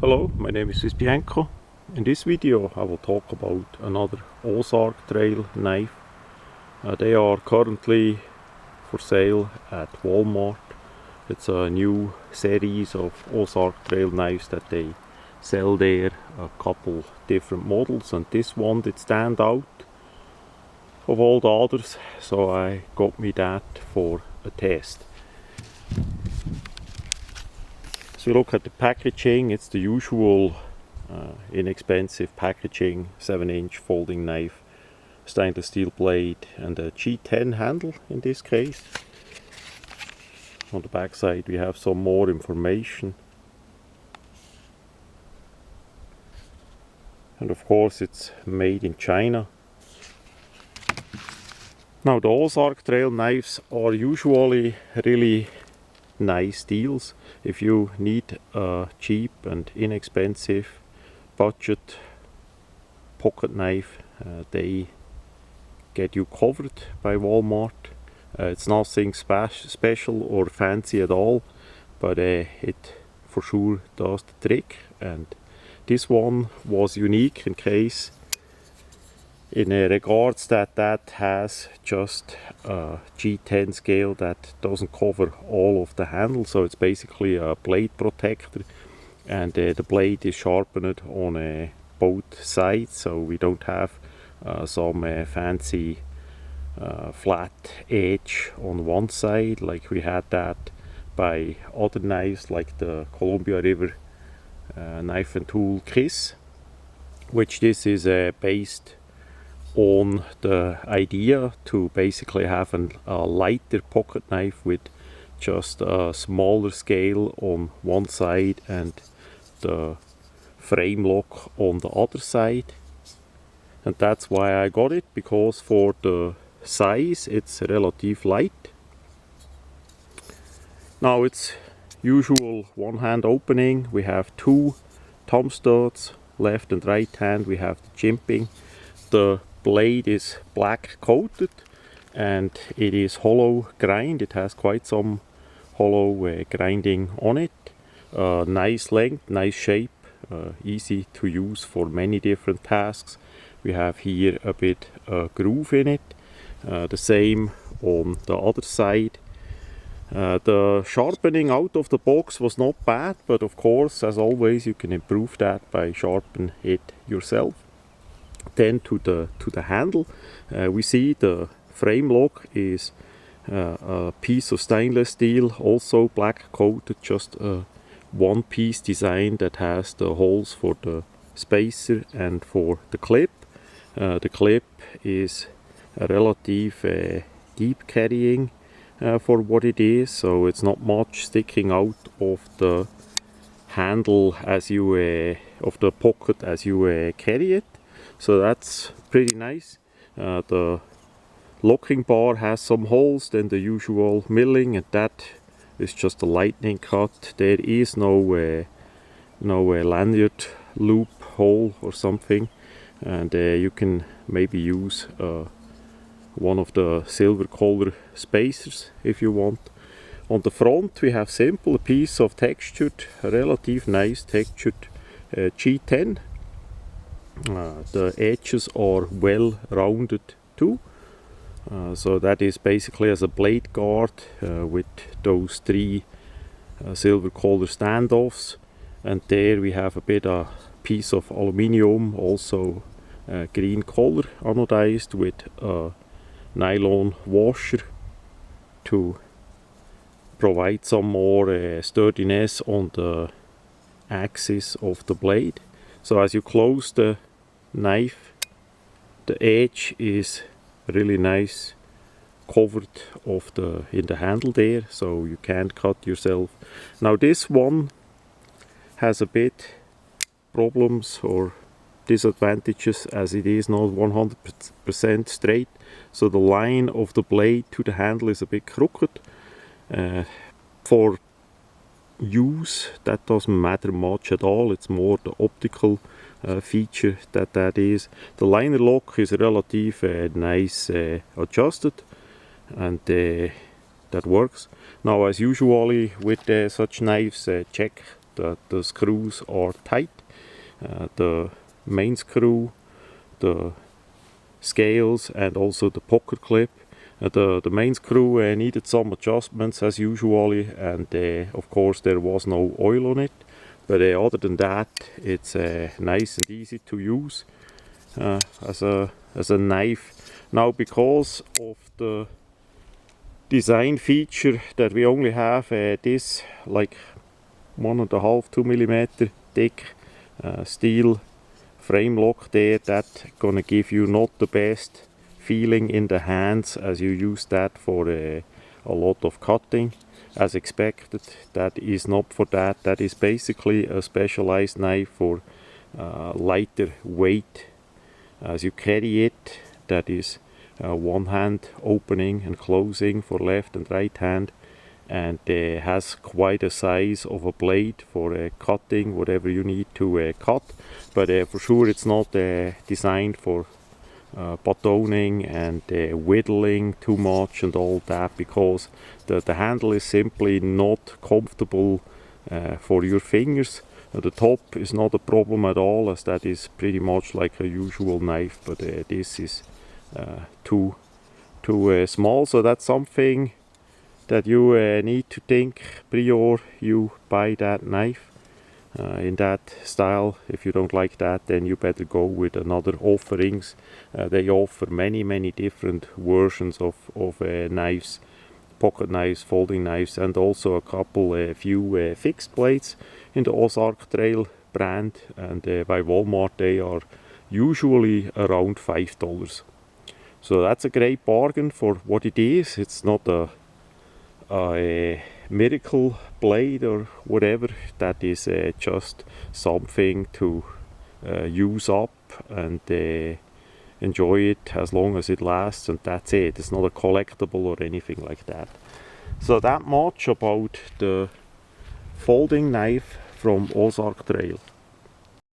Hello, my name is Bianco. In this video I will talk about another Ozark Trail knife. They are currently for sale at Walmart. It's a new series of Ozark Trail knives that they sell there, a couple different models, and this one did stand out of all the others, so I got me that for a test. So look at the packaging, it's the usual inexpensive packaging, 7-inch folding knife, stainless steel blade and a G10 handle in this case. On the back side we have some more information. And of course it's made in China. Now the Ozark Trail knives are usually really nice deals. If you need a cheap and inexpensive budget pocket knife, they get you covered by Walmart. It's nothing special or fancy at all, but it for sure does the trick. And this one was unique in case in regards that has just a G10 scale that doesn't cover all of the handle, so it's basically a blade protector, and the blade is sharpened on both sides, so we don't have some fancy flat edge on one side like we had that by other knives like the Columbia River knife and tool Kiss, which this is based on the idea to basically have a lighter pocket knife with just a smaller scale on one side and the frame lock on the other side. And that's why I got it, because for the size it's relatively light. Now it's usual one hand opening. We have two thumb studs, left and right hand. We have the jimping. The blade is black coated and it is hollow grind. It has quite some hollow grinding on it. Nice length, nice shape, easy to use for many different tasks. We have here a bit groove in it. The same on the other side. The sharpening out of the box was not bad, but of course, as always, you can improve that by sharpening it yourself. Then to the handle, we see the frame lock is a piece of stainless steel, also black coated, just a one piece design that has the holes for the spacer and for the clip. The clip is a relative deep carrying for what it is, so it's not much sticking out of the handle as you of the pocket as you carry it. So that's pretty nice. The locking bar has some holes, then the usual milling, and that is just a lightning cut. There is no lanyard loop hole or something, and you can maybe use one of the silver color spacers if you want. On the front we have simple, a piece of textured, relative nice textured G10. The edges are well rounded too, so that is basically as a blade guard with those three silver color standoffs. And there we have a bit of piece of aluminium, also green color, anodized, with a nylon washer to provide some more sturdiness on the axis of the blade. So as you close the knife, the edge is really nice covered in the handle there, so you can't cut yourself. Now this one has a bit problems or disadvantages, as it is not 100% straight, so the line of the blade to the handle is a bit crooked. For use that doesn't matter much at all, it's more the optical feature that is. The liner lock is relative nice adjusted, and that works. Now, as usually with such knives, check that the screws are tight. The main screw, the scales, and also the pocket clip. The main screw needed some adjustments as usually, and of course there was no oil on it, but other than that it's nice and easy to use as a knife. Now, because of the design feature that we only have this like 1.5–2 millimeter thick steel frame lock there, that gonna give you not the best feeling in the hands as you use that for a lot of cutting as expected. That is not for that. That is basically a specialized knife for lighter weight as you carry it. That is one hand opening and closing for left and right hand, and has quite a size of a blade for cutting whatever you need to cut, but for sure it's not designed for batoning and whittling too much and all that, because the handle is simply not comfortable for your fingers. The top is not a problem at all, as that is pretty much like a usual knife, but this is too small. So that's something that you need to think prior you buy that knife in that style. If you don't like that, then you better go with another offerings. They offer many different versions of knives, pocket knives, folding knives, and also a couple few fixed blades in the Ozark Trail brand, and by Walmart they are usually around $5. So that's a great bargain for what it is. It's not a miracle blade or whatever. That is just something to use up and enjoy it as long as it lasts, and that's it. It's not a collectible or anything like that. So that much about the folding knife from Ozark Trail.